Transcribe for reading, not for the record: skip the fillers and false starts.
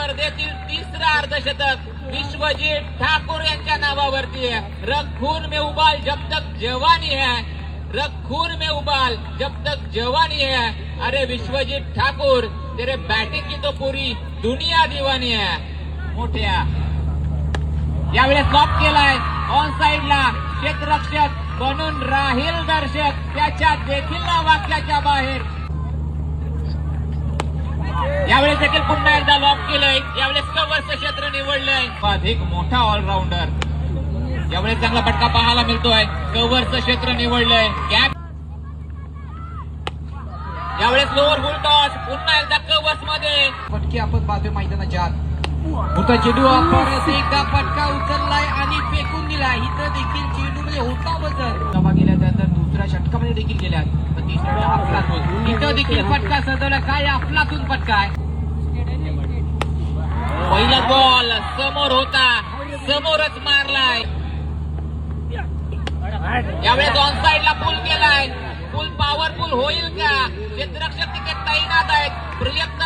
स्पर्धेतील तिसरा अर्धशतक विश्वजीत ठाकूर यांच्या नावावरती आहे। रखून में उबाल जब तक जवानी है, रखून में उबाल जब तक जवानी है। अरे विश्वजीत ठाकूर, तेरे बैटिंग की तो पूरी दुनिया दीवानी है। मोठ्या यावेळेस स्टॉप केलाय ऑन साइडला, क्षेत्ररक्षक बनून राहील दर्शक, त्याच्या देखील वाक्याच्या बाहेर। यावेळेस देखील पुन्हा एकदा लॉक केलंय, यावेळेस कव्हरचं क्षेत्र निवडलंय। अधिक मोठा ऑलराऊंडर, यावेळेस चांगला फटका पाहायला मिळतोय, कव्हरचं क्षेत्र निवडलंय। कॅप यावेळेस लोअर फुल टॉस, पुन्हा एकदा कव्हर्स मध्ये फटके आपण पाहतोय मैदानाच्या आत। होता चेंडू परत एकदा फटका उचललाय आणि फेकून दिलाय। इथं देखील चेंडूमध्ये होता बदल, सभा गेल्या त्यानंतर दुसऱ्या षटकामध्ये देखील गेल्यात, पण तिसऱ्या अफलातून इथं देखील फटका सजवला। काय अफलातून फटका आहे, पहिला बॉल समोर होता, समोरच मारलाय। यावेळेस ऑन साइडला पुल केलाय, पुल पॉवरफुल होईल का? क्षेत्ररक्षक तिथे तैनात आहेत, प्रयत्न